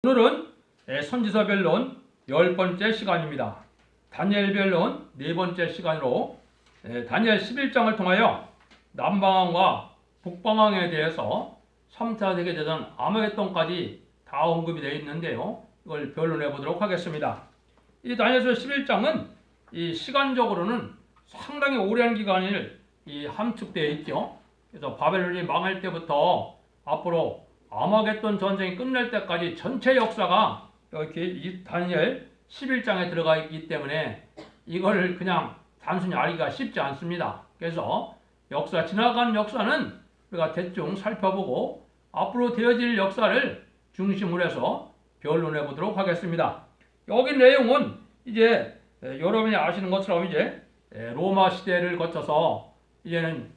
오늘은 선지서 변론 10번째 시간입니다. 다니엘 변론 4번째 시간으로 다니엘 11장을 통하여 남방왕과 북방왕에 대해서 3차 세계대전 아마겟돈까지 다 언급이 되어 있는데요. 이걸 변론해 보도록 하겠습니다. 이 다니엘서 11장은 이 시간적으로는 상당히 오랜 기간을 함축되어 있죠. 그래서 바벨론이 망할 때부터 앞으로 아마겟돈 전쟁이 끝날 때까지 전체 역사가 이렇게 이 다니엘 11장에 들어가 있기 때문에 이걸 그냥 단순히 알기가 쉽지 않습니다. 그래서 지나간 역사는 우리가 대충 살펴보고 앞으로 되어질 역사를 중심으로 해서 변론해 보도록 하겠습니다. 여기 내용은 이제 여러분이 아시는 것처럼 이제 로마 시대를 거쳐서 이제는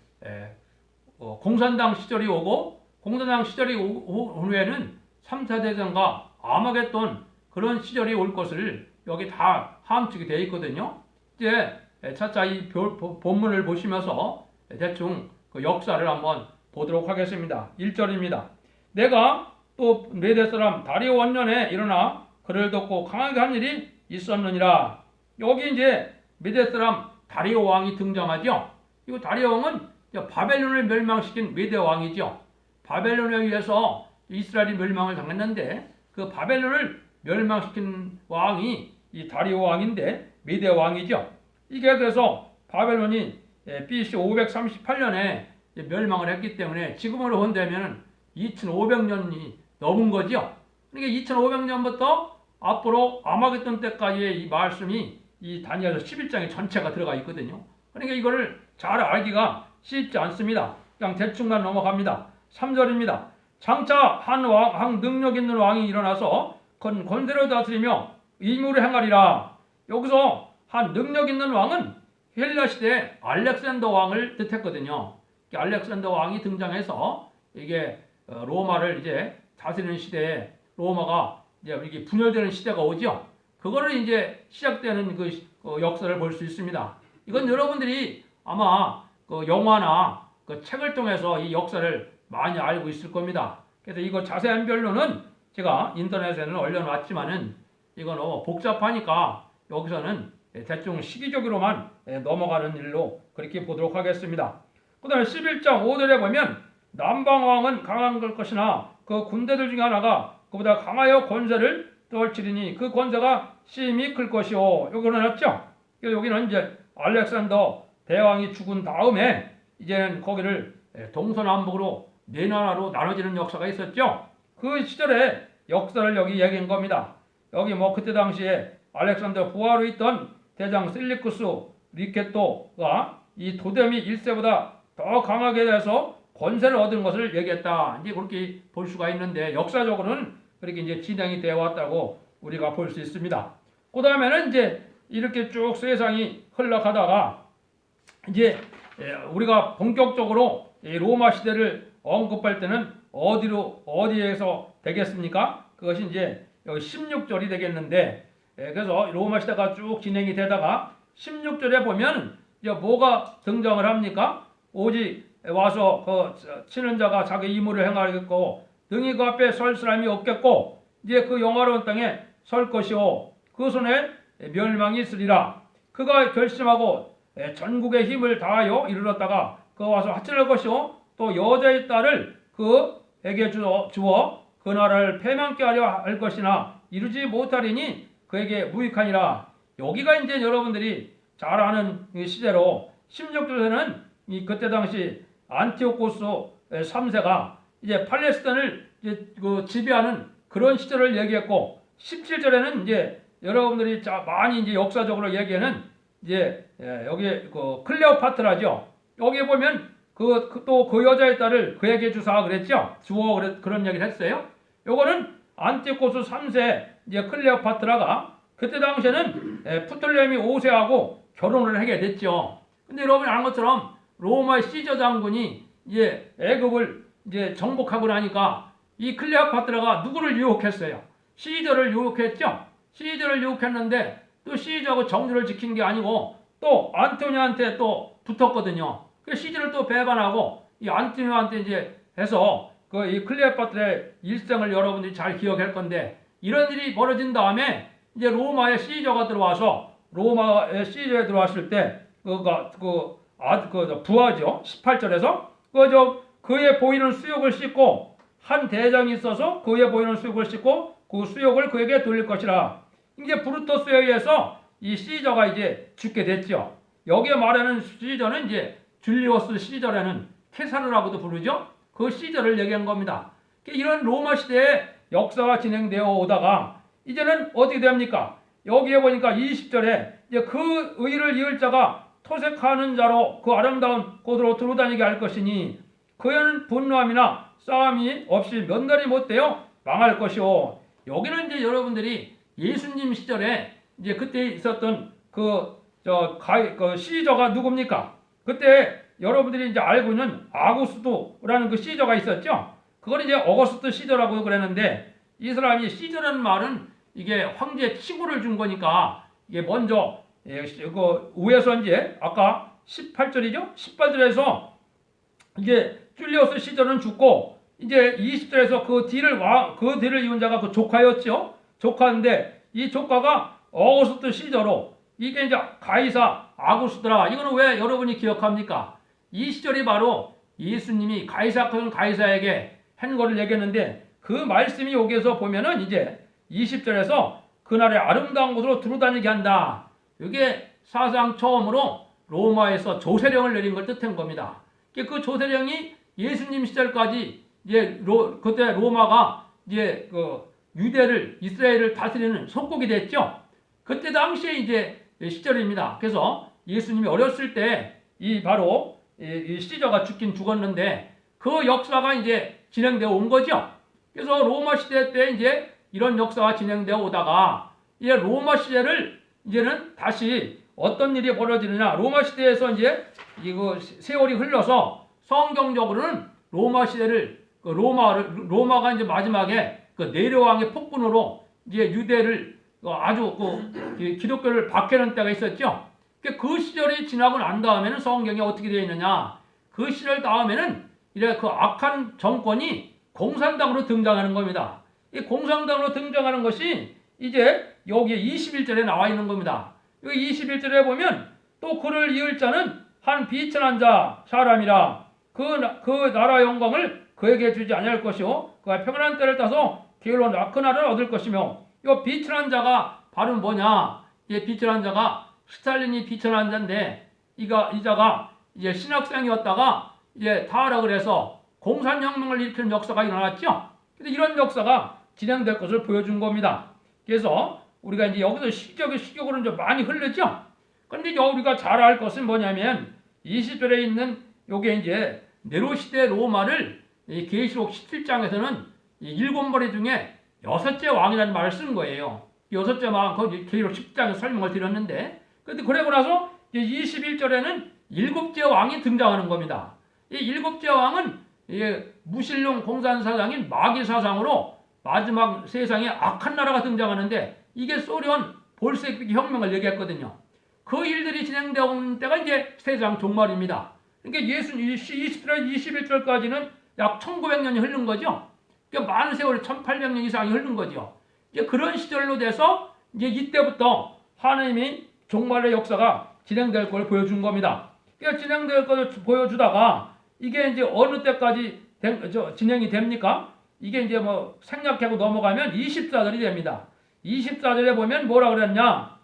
공산당 시절이 오고 공산당 시절이 온 후에는 3차 대전과 아마겟돈 그런 시절이 올 것을 여기 다 함축이 되어 있거든요. 이제 차차 이 본문을 보시면서 대충 그 역사를 한번 보도록 하겠습니다. 1절입니다. 내가 또 메대 사람 다리오 원년에 일어나 그를 돕고 강하게 한 일이 있었느니라. 여기 이제 메대 사람 다리오 왕이 등장하죠. 이 다리오 왕은 바벨론을 멸망시킨 메대 왕이죠. 바벨론에 의해서 이스라엘이 멸망을 당했는데 그 바벨론을 멸망시킨 왕이 이 다리오 왕인데 메대 왕이죠. 이게 그래서 바벨론이 BC 538년에 멸망을 했기 때문에 지금으로 본다면 2500년이 넘은 거죠. 그러니까 2500년부터 앞으로 아마겟돈 때까지의 이 말씀이 이 다니엘서 11장에 전체가 들어가 있거든요. 그러니까 이거를 잘 알기가 쉽지 않습니다. 그냥 대충만 넘어갑니다. 3절입니다. 장차 한 능력 있는 왕이 일어나서 권세로 다스리며 의무를 행하리라. 여기서 한 능력 있는 왕은 헬라 시대에 알렉산더 왕을 뜻했거든요. 알렉산더 왕이 등장해서 이게 로마를 이제 다스리는 시대에 로마가 이제 이게 분열되는 시대가 오죠. 그거를 이제 시작되는 그 역사를 볼 수 있습니다. 이건 여러분들이 아마 그 영화나 그 책을 통해서 이 역사를 많이 알고 있을 겁니다. 그래서 이거 자세한 변론은 제가 인터넷에는 올려놨지만은 이거 너무 복잡하니까 여기서는 대충 시기적으로만 넘어가는 일로 그렇게 보도록 하겠습니다. 그 다음에 11장 5절에 보면 남방왕은 강한 것이나 그 군대들 중에 하나가 그보다 강하여 권세를 떨치리니 그 권세가 심히 클 것이요. 여기는 했죠. 여기는 이제 알렉산더 대왕이 죽은 다음에 이제는 거기를 동서남북으로 네 나라로 나눠지는 역사가 있었죠. 그 시절의 역사를 여기 얘기한 겁니다. 여기 그때 당시에 알렉산더 부하로 있던 대장 셀리쿠스 리케토가 이 도데미 1세보다 더 강하게 돼서 권세를 얻은 것을 얘기했다. 이제 그렇게 볼 수가 있는데 역사적으로는 그렇게 이제 진행이 되어 왔다고 우리가 볼 수 있습니다. 그 다음에는 이제 이렇게 쭉 세상이 흘러가다가 이제 우리가 본격적으로 로마 시대를 언급할 때는 어디에서 되겠습니까? 그것이 이제 여기 16절이 되겠는데, 그래서 로마 시대가 쭉 진행이 되다가 16절에 보면 이제 뭐가 등장을 합니까? 오직 와서 그 치는 자가 자기 임무를 행하겠고 등이 그 앞에 설 사람이 없겠고 이제 그 영화로운 땅에 설 것이요 그 손에 멸망이 있으리라. 그가 결심하고 전국의 힘을 다하여 이르렀다가 그 와서 하찮을 것이요 또 여자의 딸을 그에게 주어 그 나라를 패망케 하려 할 것이나 이루지 못하리니 그에게 무익하니라. 여기가 이제 여러분들이 잘 아는 시대로 16절에는 그때 당시 안티오코스 3세가 이제 팔레스타인을 이제 지배하는 그런 시절을 얘기했고 17절에는 이제 여러분들이 많이 이제 역사적으로 얘기하는 이제 여기 그 클레오파트라죠. 여기에 보면 또 그 여자의 딸을 그에게 주사 그랬죠. 그런 얘기를 했어요. 요거는 안티오코스 3세 이제 클레오파트라가 그때 당시에는 프톨레미 5세하고 결혼을 하게 됐죠. 근데 여러분이 아는 것처럼 로마의 시저 장군이 이제 애굽을 이제 정복하고 나니까 이 클레오파트라가 누구를 유혹했어요? 시저를 유혹했죠. 시저를 유혹했는데 또 시저하고 정주를 지킨 게 아니고 또 안토니한테 또 붙었거든요. 그 시저를 또 배반하고 이 안토니한테 이제 해서 이 클레오파트라의 일생을 여러분들이 잘 기억할 건데 이런 일이 벌어진 다음에 이제 로마의 시저가 들어와서 로마의 시저에 들어왔을 때 부하죠. 18절에서 그의 보이는 수욕을 씻고 한 대장이 있어서 그의 보이는 수욕을 씻고 그 수욕을 그에게 돌릴 것이라. 이제 브루토스에 의해서 이 시저가 이제 죽게 됐죠. 여기에 말하는 시저는 이제 줄리오스 시저라는 케사르라고도 부르죠. 그 시저를 얘기한 겁니다. 이런 로마 시대의 역사가 진행되어 오다가 이제는 어떻게 됩니까? 여기에 보니까 20절에 이제 그 의를 이을 자가 토색하는 자로 그 아름다운 곳으로 들어다니게 할 것이니 그에는 분노함이나 싸움이 없이 몇 날이 못되어 망할 것이오. 여기는 이제 여러분들이 예수님 시절에 이제 그때 있었던 그 시저가 누굽니까? 그때 여러분들이 이제 알고 있는 아구스도라는 그 시저가 있었죠. 그걸 이제 어거스트 시저라고 그랬는데 이 사람이 시저라는 말은 이게 황제 칭호를 준 거니까 이게 먼저 그 위에서 이제 아까 18절이죠? 18절에서 이제 줄리오스 시저는 죽고 이제 20절에서 그 뒤를 이은 자가 그 조카였죠. 조카인데 이 조카가 어거스트 시저로 이게 이제 가이사 아구스트라. 이거는 왜 여러분이 기억합니까? 이 시절이 바로 예수님이 가이사에게 한 거를 얘기했는데 그 말씀이 여기에서 보면은 이제 20절에서 그날의 아름다운 곳으로 두루다니게 한다. 이게 사상 처음으로 로마에서 조세령을 내린 걸 뜻한 겁니다. 그 조세령이 예수님 시절까지 이제 그때 로마가 이제 유대를 이스라엘을 다스리는 속국이 됐죠. 그때 당시에 이제 시절입니다. 그래서 예수님이 어렸을 때 이 바로 이 시저가 죽었는데 그 역사가 이제 진행되어 온 거죠. 그래서 로마 시대 때 이제 이런 역사가 진행되어 오다가 이제 로마 시대를 이제는 다시 어떤 일이 벌어지느냐. 로마 시대에서 이제 이거 세월이 흘러서 성경적으로는 로마 시대를 로마가 이제 마지막에 그 네로왕의 폭군으로 이제 유대를 아주 기독교를 박해하는 때가 있었죠. 그 시절이 지나고 난 다음에는 성경이 어떻게 되어 있느냐. 그 시절 다음에는 이래 그 악한 정권이 공산당으로 등장하는 겁니다. 이 공산당으로 등장하는 것이 이제 여기에 21절에 나와 있는 겁니다. 여기 21절에 보면 또 그를 이을 자는 한 비천한 자 사람이라 그 나라 영광을 그에게 주지 아니할 것이요 그가 평안한 때를 따서 게을러 낙헌하를 얻을 것이며 이 비천한 자가 바로 뭐냐. 이 비천한 자가 스탈린이 비천한 자인데 이 자가 이제 신학생이었다가 이제 타락을 해서 공산혁명을 일으키는 역사가 일어났죠. 그래서 이런 역사가 진행될 것을 보여준 겁니다. 그래서 우리가 이제 여기서 시적으로 좀 많이 흐르죠. 그런데 우리가 잘 알 것은 뭐냐면 20절에 있는 요게 이제 네로 시대 로마를 계시록 17장에서는 7머리 중에 6째 왕이라는 말을 쓴 거예요. 6째 왕, 거기 계시록 10장에서 설명을 드렸는데, 그런데 그러고 나서 21절에는 7째 왕이 등장하는 겁니다. 이 7째 왕은 무신론 공산 사상인 마귀 사상으로 마지막 세상에 악한 나라가 등장하는데 이게 소련 볼셰비키 혁명을 얘기했거든요. 그 일들이 진행되는 때가 이제 세상 종말입니다. 그러니까 21절까지는 약 1900년이 흐른 거죠. 그러니까 많은 세월이 1800년 이상이 흐른 거죠. 이제 그런 시절로 돼서 이제 이때부터 하나님이 종말의 역사가 진행될 걸 보여준 겁니다. 그러니까 진행될 것을 보여주다가 이게 이제 어느 때까지 진행이 됩니까? 이게 이제 뭐 생략하고 넘어가면 24절이 됩니다. 24절에 보면 뭐라 그랬냐?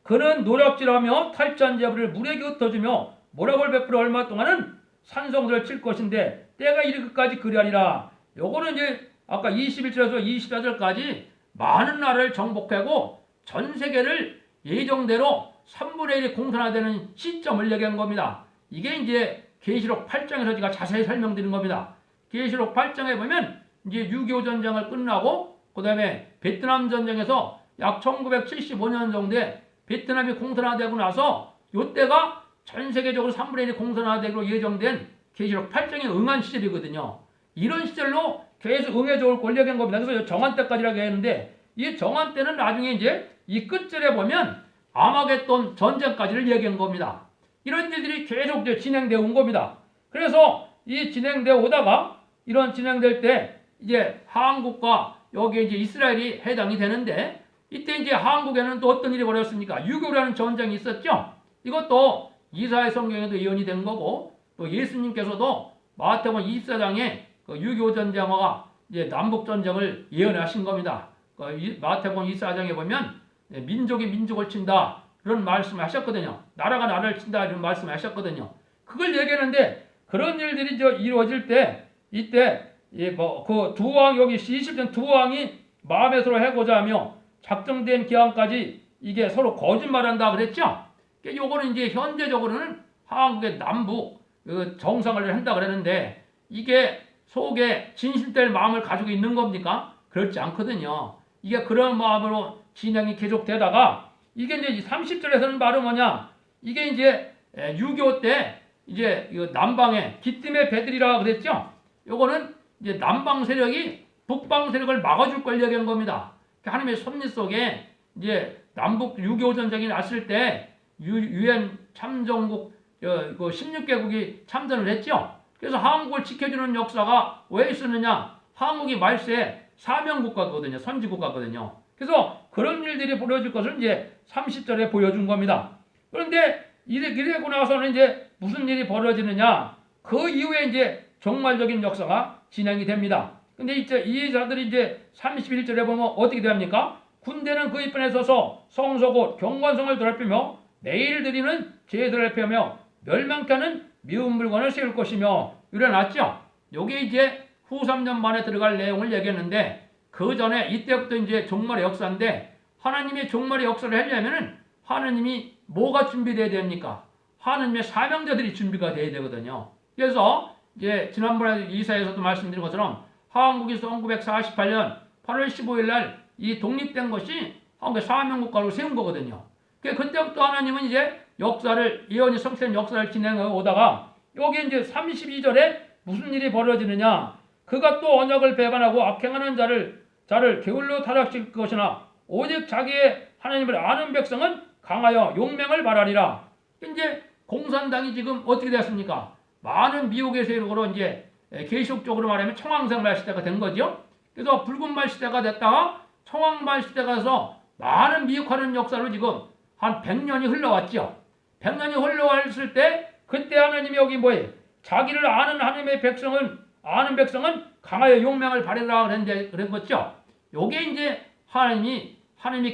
그는 노력질하며 탈취한 재물을 물에게 흩어주며 모락을 베풀어 얼마 동안은 산성들을 칠 것인데 때가 이르기까지 그리하리라. 요거는 이제 아까 21절에서 24절까지 많은 나라를 정복하고 전 세계를 예정대로 3분의 1이 공산화되는 시점을 얘기한 겁니다. 이게 이제 계시록 8장에서 제가 자세히 설명드린 겁니다. 계시록 8장에 보면 이제 6.25 전쟁을 끝나고 그 다음에 베트남 전쟁에서 약 1975년 정도에 베트남이 공산화되고 나서 이때가 전 세계적으로 3분의 1이 공산화되기로 예정된 계시록 8장에 응한 시절이거든요. 이런 시절로 계속 응해져 올 걸 얘기한 겁니다. 그래서 정한 때까지라고 했는데 이 정한 때는 나중에 이제 이 끝절에 보면 아마겟돈 전쟁까지를 얘기한 겁니다. 이런 일들이 계속 이제 진행되어 온 겁니다. 그래서 이 진행되어 오다가 이런 진행될 때 이제 한국과 여기에 이제 이스라엘이 해당이 되는데 이때 이제 한국에는 또 어떤 일이 벌어졌습니까? 유교라는 전쟁이 있었죠. 이것도 이사야 성경에도 예언이 된 거고 또 예수님께서도 마태복음 24장에 그 유교 전쟁과 이제 남북 전쟁을 예언하신 겁니다. 그 마태복음 24장에 보면 민족이 민족을 친다 그런 말씀을 하셨거든요. 나라가 나라를 친다 이런 말씀을 하셨거든요. 그걸 얘기하는데 그런 일들이 이루어질 때 이때 그 두 왕 여기 20년 두 왕이 마음에 서로 해고자 하며 작정된 기한까지 이게 서로 거짓말한다 그랬죠. 요거는 이제 현재적으로는 한국의 남북 정상을 한다 그랬는데 이게 속에 진실될 마음을 가지고 있는 겁니까? 그렇지 않거든요. 이게 그런 마음으로 진행이 계속되다가 이게 이제 30절에서는 바로 뭐냐? 이게 이제 6.25 때 이제 남방의 기뜸의 배들이라 그랬죠. 요거는 이제 남방 세력이 북방 세력을 막아줄 걸 얘기한 겁니다. 하나님의 섭리 속에 이제 남북 6.25 전쟁이 났을 때 유엔 참정국 16개국이 참전을 했죠. 그래서 한국을 지켜주는 역사가 왜 있었느냐? 한국이 말세 사명국가거든요. 선지국가거든요. 그래서 그런 일들이 벌어질 것을 이제 30절에 보여준 겁니다. 그런데 이래고 나서는 이제 무슨 일이 벌어지느냐? 그 이후에 이제 종말적인 역사가 진행이 됩니다. 근데 이제 이 자들이 이제 31절에 보면 어떻게 됩니까? 군대는 그 이편에 서서 성소 곧 경관성을 더럽히며 매일 드리는 제사를 펴며 멸망케 하는 미운 물건을 세울 것이며 일어났죠. 요게 이제 후 3년 만에 들어갈 내용을 얘기했는데 그 전에 이때부터 이제 종말의 역사인데 하나님의 종말의 역사를 하려면은 하나님이 뭐가 준비돼야 됩니까? 하나님의 사명자들이 준비가 돼야 되거든요. 그래서 이제 지난번에 이사야에서도 말씀드린 것처럼 한국이 1948년 8월 15일 날 이 독립된 것이 한국의 사명국가로 세운 거거든요. 그때부터 하나님은 이제 역사를 예언이 성취된 역사를 진행해 오다가 여기 이제 32절에 무슨 일이 벌어지느냐? 그가 또 언약을 배반하고 악행하는 자를 게을러 타락시킬 것이나 오직 자기의 하나님을 아는 백성은 강하여 용맹을 발하리라. 이제 공산당이 지금 어떻게 됐습니까? 많은 미혹의 세력으로 이제 계시록적으로 말하면 청황생말 시대가 된 거죠. 그래서 붉은말 시대가 됐다가 청황말 시대가 돼서 많은 미혹하는 역사로 지금 한 100년이 흘러왔죠. 100년이 흘러왔을 때 그때 하나님이 여기 뭐예요? 자기를 아는 하나님의 아는 백성은 강하여 용맹을 발휘하라 그런 거죠. 요게 이제 하나님이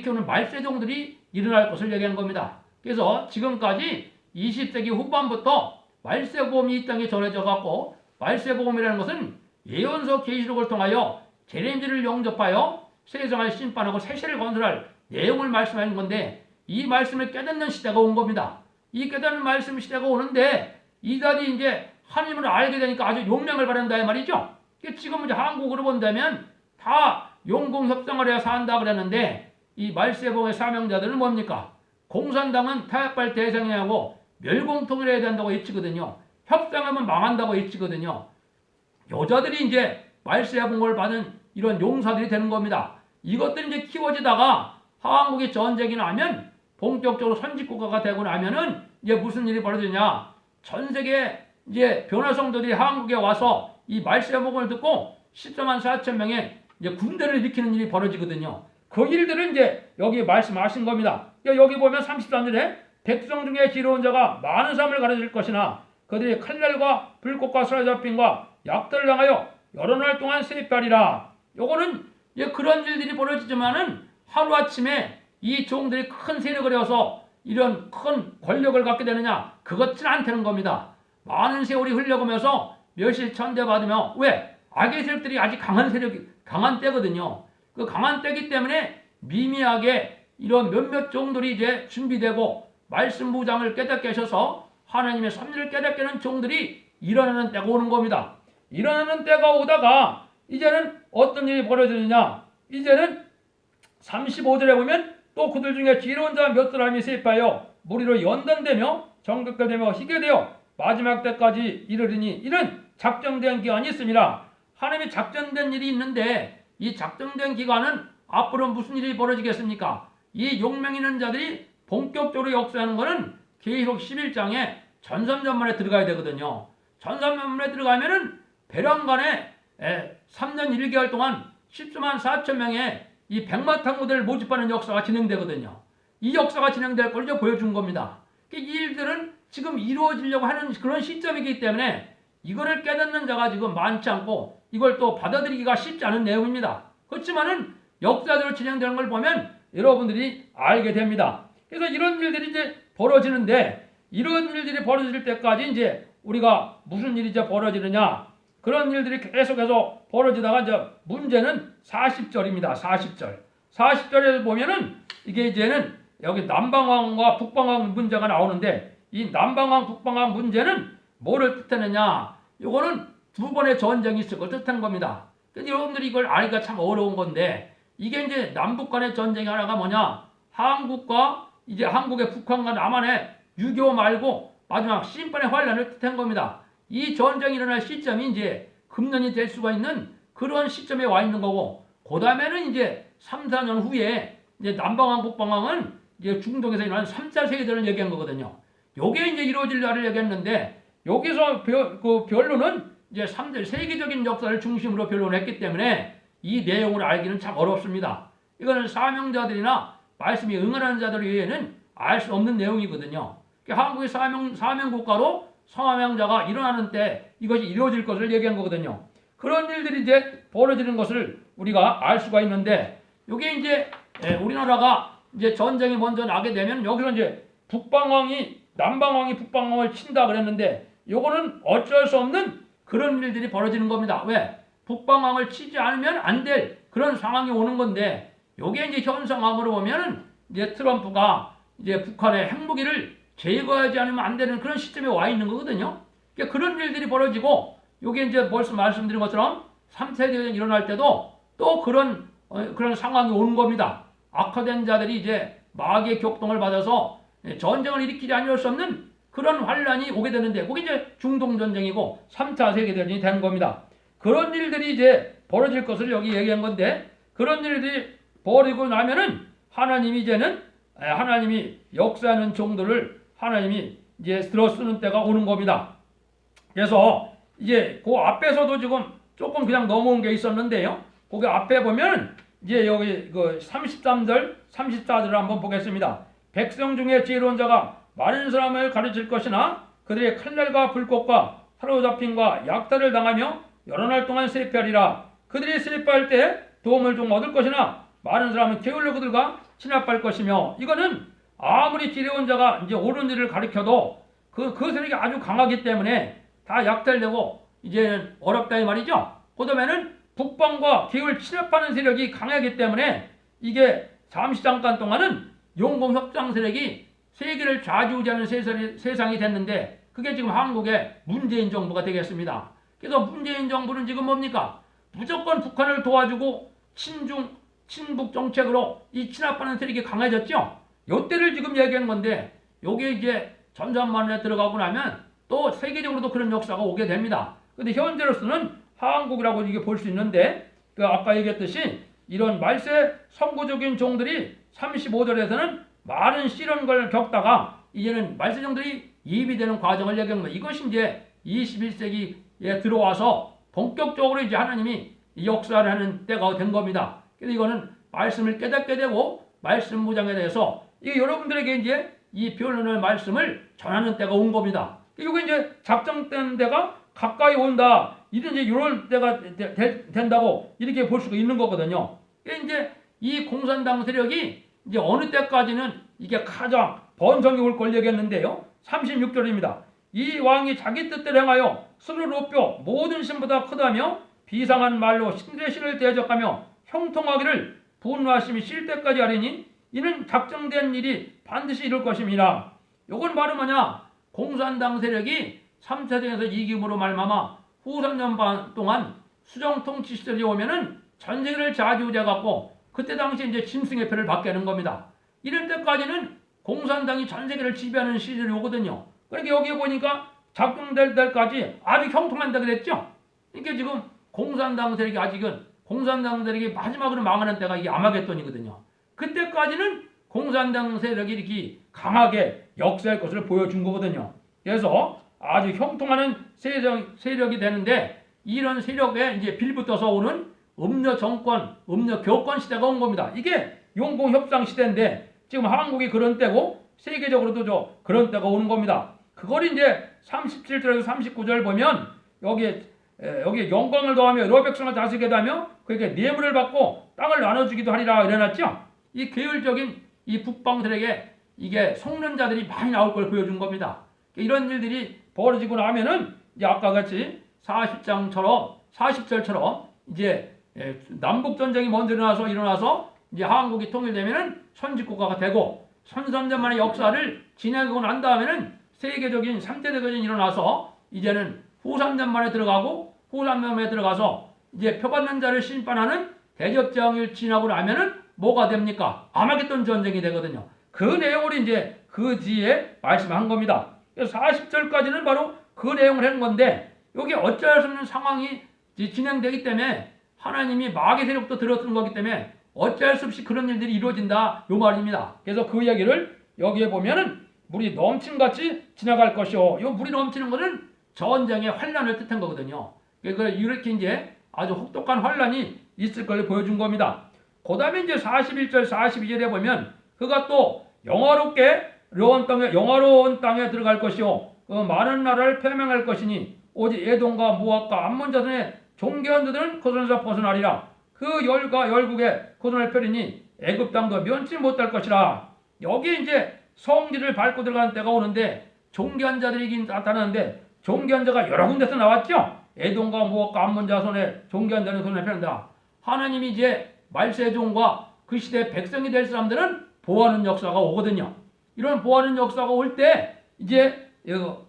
키우는 말세종들이 일어날 것을 얘기한 겁니다. 그래서 지금까지 20세기 후반부터 말세복음이 이 땅에 전해져 갖고 말세복음이라는 것은 예언서 계시록을 통하여 재림지를 영접하여 세상을 심판하고 세세를 건설할 내용을 말씀하는 건데 이 말씀을 깨닫는 시대가 온 겁니다. 이 깨닫는 말씀 시대가 오는데 이들이 이제 하나님을 알게 되니까 아주 용맹을 발한다 이 말이죠. 지금 이제 한국으로 본다면 다 용공협상을 해야 산다 그랬는데 이 말세복음의 사명자들은 뭡니까? 공산당은 타협할 대상이 하고 멸공통일 해야 된다고 외치거든요. 협상하면 망한다고 외치거든요. 여자들이 이제 말세복음을 받은 이런 용사들이 되는 겁니다. 이것들이 이제 키워지다가 한국이 전쟁이 나면 본격적으로 선진국가가 되고 나면은 이제 무슨 일이 벌어지냐? 전 세계 이제 변화성도들이 한국에 와서 이 말세복음을 듣고 14만 4천 명의 이제 군대를 일으키는 일이 벌어지거든요. 그 일들은 이제 여기 말씀하신 겁니다. 여기 보면 33절에 백성 중에 지혜로운 자가 많은 삶을 가르칠 것이나 그들이 칼날과 불꽃과 사로잡힘과 약들을 당하여 여러 날 동안 세입하리라. 요거는 그런 일들이 벌어지지만은 하루아침에 이 종들이 큰 세력을 이어서 이런 큰 권력을 갖게 되느냐? 그것은 않다는 겁니다. 많은 세월이 흘러가면서 멸실 천대받으며 왜? 악의 세력들이 아직 강한 때거든요. 그 강한 때이기 때문에 미미하게 이런 몇몇 종들이 이제 준비되고 말씀 무장을 깨닫게 하셔서 하나님의 섭리를 깨닫게 하는 종들이 일어나는 때가 오는 겁니다. 일어나는 때가 오다가 이제는 어떤 일이 벌어지느냐? 이제는 35절에 보면 또 그들 중에 지혜로운 자 몇 사람이 세입하여 무리로 연단되며 정결되며 희게 되어 마지막 때까지 이르리니 이는 작정된 기간이 있습니다. 하나님이 작정된 일이 있는데 이 작정된 기간은 앞으로 무슨 일이 벌어지겠습니까? 이 용맹 있는 자들이 본격적으로 역사하는 것은 계시록 11장에 전삼전만에 들어가야 되거든요. 전삼전만에 들어가면은 배란간에 3년 1개월 동안 14만 4천 명의 이 백마탄부대를 모집하는 역사가 진행되거든요. 이 역사가 진행될 걸 이제 보여준 겁니다. 이 일들은 지금 이루어지려고 하는 그런 시점이기 때문에 이거를 깨닫는 자가 지금 많지 않고 이걸 또 받아들이기가 쉽지 않은 내용입니다. 그렇지만은 역사대로 진행되는 걸 보면 여러분들이 알게 됩니다. 그래서 이런 일들이 이제 벌어지는데 이런 일들이 벌어질 때까지 이제 우리가 무슨 일이 이제 벌어지느냐 그런 일들이 계속해서 벌어지다가 이제 문제는 40절입니다. 40절. 40절에서 보면은 이게 이제는 여기 남방왕과 북방왕 문제가 나오는데 이 남방왕 북방왕 문제는 뭐를 뜻하느냐? 이거는 두 번의 전쟁이 있을 걸 뜻하는 겁니다. 근데 여러분들이 이걸 알기가 참 어려운 건데 이게 이제 남북 간의 전쟁이 하나가 뭐냐? 한국과 이제 한국의 북한과 남한의 6.25 말고 마지막 심판의 환란을 뜻한 겁니다. 이 전쟁이 일어날 시점이 이제 금년이 될 수가 있는 그런 시점에 와 있는 거고 그 다음에는 이제 3, 4년 후에 이제 남방왕 북방왕은 이제 중동에서 일어나는 3차 세계대전을 얘기한 거거든요. 요게 이제 이루어질 날을 얘기했는데 여기서 그 변론은 이제 3대 세계적인 역사를 중심으로 변론했기 때문에 이 내용을 알기는 참 어렵습니다. 이거는 사명자들이나 말씀이 응하는 자들 외에는 알 수 없는 내용이거든요. 한국의 사명 국가로 사명자가 일어나는 때 이것이 이루어질 것을 얘기한 거거든요. 그런 일들이 이제 벌어지는 것을 우리가 알 수가 있는데 이게 이제 우리나라가 이제 전쟁이 먼저 나게 되면 여기서 이제 북방왕이 남방왕이 북방왕을 친다 그랬는데 요거는 어쩔 수 없는 그런 일들이 벌어지는 겁니다. 왜? 북방왕을 치지 않으면 안 될 그런 상황이 오는 건데 요게 이제 현 상황으로 보면은 이제 트럼프가 이제 북한의 핵무기를 제거하지 않으면 안 되는 그런 시점에 와 있는 거거든요. 그러니까 그런 일들이 벌어지고 요게 이제 벌써 말씀드린 것처럼 3차 대전이 일어날 때도 또 그런 상황이 오는 겁니다. 악화된 자들이 이제 마귀의 격동을 받아서 전쟁을 일으키지 않을 수 없는 그런 환란이 오게 되는데 그게 이제 중동전쟁이고 3차 세계대전이 되는 겁니다. 그런 일들이 이제 벌어질 것을 여기 얘기한 건데 그런 일들이 벌이고 나면은 하나님이 이제는 하나님이 역사하는 종들을 하나님이 이제 들어쓰는 때가 오는 겁니다. 그래서 이제 그 앞에서도 지금 조금 그냥 넘어온 게 있었는데요. 거기 앞에 보면 이제 여기 그 33절, 34절을 한번 보겠습니다. 백성 중에 지혜로운 자가 많은 사람을 가르칠 것이나 그들의 칼날과 불꽃과 사로잡힘과 약탈을 당하며 여러 날 동안 세패하리라. 그들이 세패할 때 도움을 좀 얻을 것이나 많은 사람은 게을러 그들과 진압할 것이며 이거는 아무리 지혜로운 자가 이제 옳은 일을 가르쳐도 그 세력이 아주 강하기 때문에 다 약탈되고 이제는 어렵다 이 말이죠. 그다음에는 북방과 기후를 침략하는 세력이 강하기 때문에 이게 잠시 잠깐 동안은 용공협상 세력이 세계를 좌지우지하는 세상이 됐는데 그게 지금 한국의 문재인 정부가 되겠습니다. 그래서 문재인 정부는 지금 뭡니까? 무조건 북한을 도와주고 친북 정책으로 이 친합하는 세력이 강해졌죠. 요때를 지금 얘기한 건데 요게 이제 전전만에 들어가고 나면 또 세계적으로도 그런 역사가 오게 됩니다. 근데 현재로서는 한국이라고 이게 볼 수 있는데 그 아까 얘기했듯이 이런 말세 선구적인 종들이 35절에서는 많은 시련을 겪다가 이제는 말세 종들이 이입이 되는 과정을 얘기한 거예요. 이것이 이제 21세기에 들어와서 본격적으로 이제 하나님이 역사를 하는 때가 된 겁니다. 그래서 이거는 말씀을 깨닫게 되고 말씀 무장에 대해서 이게 여러분들에게 이제 이 변론의 말씀을 전하는 때가 온 겁니다. 이게 이제 작정된 때가 가까이 온다. 이런 때가 된다고 이렇게 볼 수가 있는 거거든요. 이제 이 공산당 세력이 이제 어느 때까지는 이게 가장 번성이 올 걸 얘기했는데요. 36절입니다. 이 왕이 자기 뜻대로 행하여 스스로 높여 모든 신보다 크다며 비상한 말로 신들의 신을 대적하며 형통하기를 분노하심이 쉴 때까지 하리니 이는 작정된 일이 반드시 이룰 것입니다. 요건 바로 뭐냐? 공산당 세력이 3차 대전에서 이김으로 말미암아 후 3년 동안 수정 통치 시절이 오면은 전 세계를 좌지우지해갖고 그때 당시 이제 짐승의 표를 받게 하는 겁니다. 이럴 때까지는 공산당이 전 세계를 지배하는 시절이 오거든요. 그러니까 여기 보니까 작동될 때까지 아주 형통한다 그랬죠. 그러니까 지금 공산당 세력이 아직은 공산당 세력이 마지막으로 망하는 때가 이게 아마겟돈이거든요. 그때까지는 공산당 세력이 이렇게 강하게 역사할 것을 보여준 거거든요. 그래서 아주 형통하는 세력이 되는데 이런 세력에 이제 빌붙어서 오는 음료 정권, 음료 교권 시대가 온 겁니다. 이게 용공 협상 시대인데 지금 한국이 그런 때고 세계적으로도 그런 때가 오는 겁니다. 그걸 이제 37절에서 39절 보면 여기 영광을 더하며 여러 백성을 다스리게 하며 그에게 뇌물을 받고 땅을 나눠주기도 하리라 이래놨죠. 이 계율적인 이 북방들에게 이게 속는 자들이 많이 나올 걸 보여준 겁니다. 이런 일들이 벌어지고 나면은 이제 아까 같이 40절처럼 이제 남북 전쟁이 먼저 일어나서 이제 한국이 통일되면은 선진국가가 되고 1300년 만의 역사를 지나고 난 다음에는 세계적인 3대 대전이 일어나서 이제는 후 3년 만에 들어가고 후 3년 만에 들어가서 이제 표받는 자를 심판하는 대접정일 지나고 나면은 뭐가 됩니까? 아마겟돈 전쟁이 되거든요. 그 내용을 이제 그 뒤에 말씀한 겁니다. 40절까지는 바로 그 내용을 한 건데 여기 어쩔 수 없는 상황이 진행되기 때문에 하나님이 마귀 세력도 들어쓰는 거기 때문에 어쩔 수 없이 그런 일들이 이루어진다 요 말입니다. 그래서 그 이야기를 여기에 보면은 물이 넘침같이 지나갈 것이요. 이 물이 넘치는 것은 전쟁의 환란을 뜻한 거거든요. 그러니까 이렇게 이제 아주 혹독한 환란이 있을 걸 보여준 겁니다. 그 다음에 이제 41절 42절에 보면 그가 또 영화로운 땅에 들어갈 것이요 그 많은 나라를 폐명할 것이니 오직 에돔과 모압과 암몬 자손의 종교한 자들은 그 손에서 벗어나리라. 그 열국에 그 손을 펴리니 애굽 땅도 면치 못할 것이라. 여기 이제 성지를 밟고 들어가는 때가 오는데 종교한 자들이긴 나타나는데 종교한 자가 여러 군데서 나왔죠. 에돔과 모압과 암몬 자손의 종교한 자는 손을 펴는다. 하나님이 이제 말세종과 그 시대 백성이 될 사람들은 보호하는 역사가 오거든요. 이런 보호하는 역사가 올 때 이제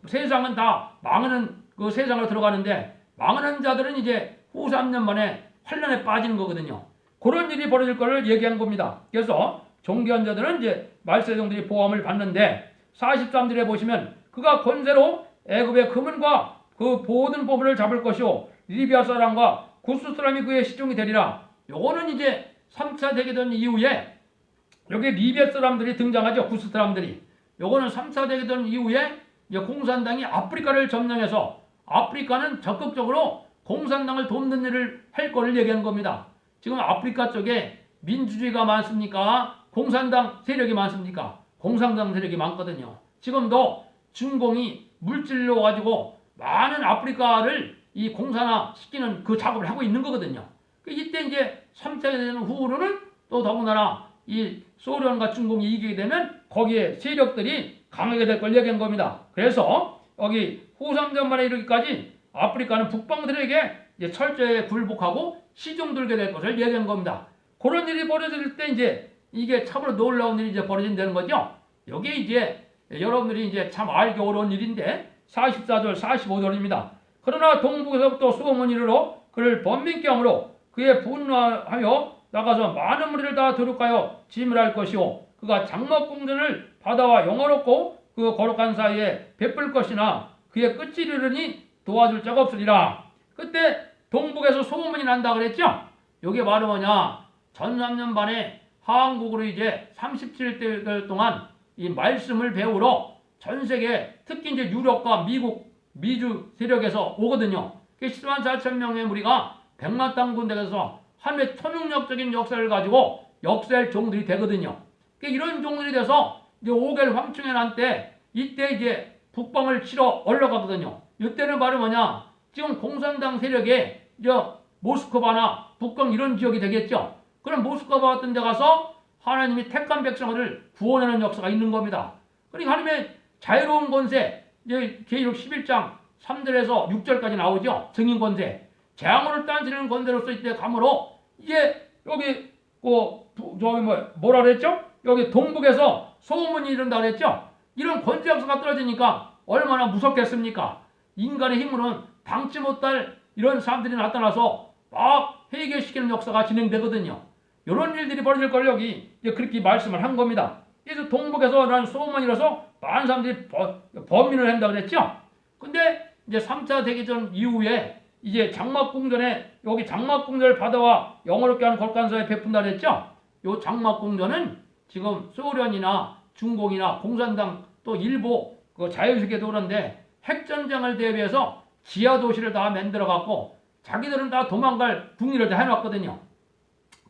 세상은 다 망하는 그 세상으로 들어가는데 망하는 자들은 이제 후 3년 만에 환란에 빠지는 거거든요. 그런 일이 벌어질 것을 얘기한 겁니다. 그래서 종교한 자들은 이제 말세종들이 보호함을 받는데 43절에 보시면 그가 권세로 애굽의 금은과 그 모든 보물을 잡을 것이요 리비아 사람과 구스 사람이 그의 시종이 되리라. 요거는 이제 3차 대계전 이후에 여기 리비아 사람들이 등장하죠. 구스 사람들이. 요거는 3차 대계전 이후에 이제 공산당이 아프리카를 점령해서 아프리카는 적극적으로 공산당을 돕는 일을 할 거를 얘기한 겁니다. 지금 아프리카 쪽에 민주주의가 많습니까? 공산당 세력이 많습니까? 공산당 세력이 많거든요. 지금도 중공이 물질로 가지고 많은 아프리카를 이 공산화 시키는 그 작업을 하고 있는 거거든요. 이때 이제 3차 대전 후로는 또 더군다나 이 소련과 중공이 이기게 되면 거기에 세력들이 강하게 될 걸 얘기한 겁니다. 그래서 여기 후 3년 만에 이르기까지 아프리카는 북방들에게 이제 철저히 굴복하고 시종들게 될 것을 얘기한 겁니다. 그런 일이 벌어질 때 이제 이게 참으로 놀라운 일이 이제 벌어진다는 거죠. 여기에 이제 여러분들이 이제 참 알기 어려운 일인데 44절 45절입니다. 그러나 동북에서부터 소문이 이르러 그를 번민케 하므로 그의 분노하여 나가서 많은 무리를 다 도륙하여 짐을 것이요 그가 장막궁전을 바다와 영화롭고 그 거룩한 사이에 베풀 것이나 그의 끝이 이르르니 도와줄 자가 없으리라. 그때 동북에서 소문이 난다 그랬죠. 이게 바로 뭐냐, 전 3년 반에 한국으로 이제 37대 동안 이 말씀을 배우러 전 세계 특히 이제 유럽과 미주 세력에서 오거든요. 10만 4천 명의 무리가 100만 땅 군대에서 하늘의 초능력적인 역사를 가지고 역사할 종들이 되거든요. 이런 종들이 돼서 이제 5개월 황충에 난 때 이때 이제 북방을 치러 올라가거든요. 이때는 바로 뭐냐, 지금 공산당 세력에 모스크바나 북방 이런 지역이 되겠죠. 그럼 모스크바 같은 데 가서 하나님이 택한 백성을 구원하는 역사가 있는 겁니다. 그러니까 하나님의 자유로운 권세, 이제 계시록 11장 3절에서 6절까지 나오죠. 증인 권세. 재앙으로 딴지르는 권세로서 이때 감으로 이제 여기 뭐라 그랬죠? 여기 동북에서 소문이 이른다 그랬죠? 이런 권세 역사가 떨어지니까 얼마나 무섭겠습니까? 인간의 힘으로는 당치 못할 이런 사람들이 나타나서 막 해결시키는 역사가 진행되거든요. 이런 일들이 벌어질 걸 여기 그렇게 말씀을 한 겁니다. 그래서 동북에서 난 소문이 일어서 많은 사람들이 범민을 한다 그랬죠? 근데 이제 3차 대계전 이후에 이제 장막궁전에 여기 장막궁전을 바다와 영어롭게 하는 거룩한 사이에 베푼다 그랬죠? 요 장막궁전은 지금 소련이나 중공이나 공산당 또 일부 그 자유세계도 그런데 핵전쟁을 대비해서 지하도시를 다 만들어 갖고 자기들은 다 도망갈 궁리를 다 해놨거든요.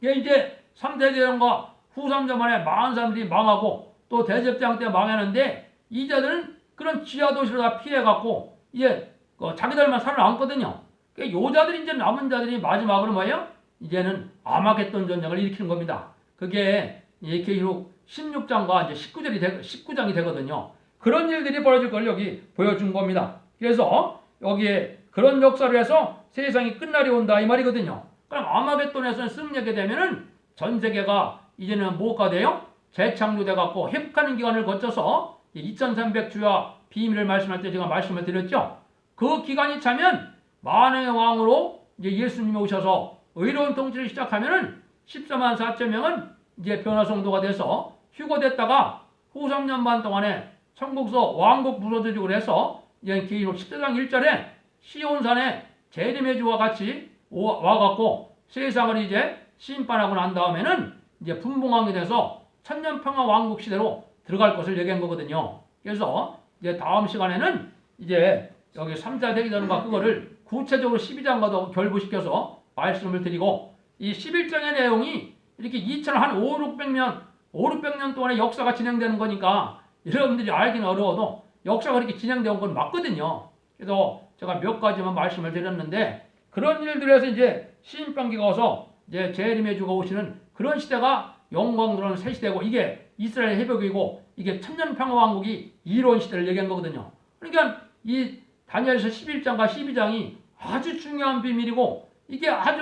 이게 이제 3대 대전과 후 3년 만에 많은 사람들이 망하고 또 대접장 때 망했는데 이자들은 그런 지하 도시로 다 피해갖고 이제 자기들만 살아남거든요. 그러니까 요자들이 이제 남은 자들이 마지막으로 뭐예요? 이제는 아마겟돈 전쟁을 일으키는 겁니다. 그게 계시록 16장과 이제 19장이 되거든요. 그런 일들이 벌어질 걸 여기 보여준 겁니다. 그래서 여기에 그런 역사를 해서 세상이 끝날이 온다 이 말이거든요. 그럼 아마겟돈에서 승리하게 되면은 전 세계가 이제는 뭐가 돼요? 재창조돼 갖고 회복하는 기간을 거쳐서 2300주야 비밀을 말씀할 때 제가 말씀을 드렸죠. 그 기간이 차면 만왕의 왕으로 이제 예수님이 오셔서 의로운 통치를 시작하면은 14만 4천 명은 이제 변화 성도가 돼서 휴거됐다가 후 3년 반 동안에 천국서 왕국 부서지고 해서 이제 계시록 10장 1절에 시온산에 재림의 주와 같이 와갖고 세상을 이제 심판하고 난 다음에는 이제 분봉왕이 돼서 천년평화 왕국 시대로 들어갈 것을 얘기한 거거든요. 그래서 이제 다음 시간에는 이제 여기 3자 대기전과 그거를 구체적으로 12장과도 결부시켜서 말씀을 드리고 이 11장의 내용이 이렇게 5,600년 동안의 역사가 진행되는 거니까 여러분들이 알기는 어려워도 역사가 그렇게 진행되는 건 맞거든요. 그래서 제가 몇 가지만 말씀을 드렸는데 그런 일들에서 이제 심판기가 와서 이제 재림의 주가 오시는 그런 시대가 영광스러운 새 시대고 이게 이스라엘 회복이고 이게 천년평화왕국이 이로운 시대를 얘기한 거거든요. 그러니까 이 다니엘서 11장과 12장이 아주 중요한 비밀이고 이게 아주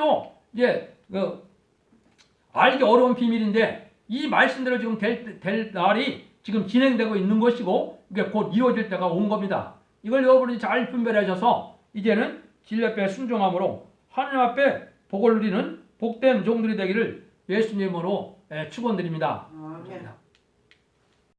이제 알기 어려운 비밀인데 이 말씀대로 지금 될 날이 지금 진행되고 있는 것이고 이게 곧 이루어질 때가 온 겁니다. 이걸 여러분이 잘 분별하셔서 이제는 진리 앞에 순종함으로 하나님 앞에 복을 누리는 복된 종들이 되기를 예수님으로 축원드립니다. 아멘.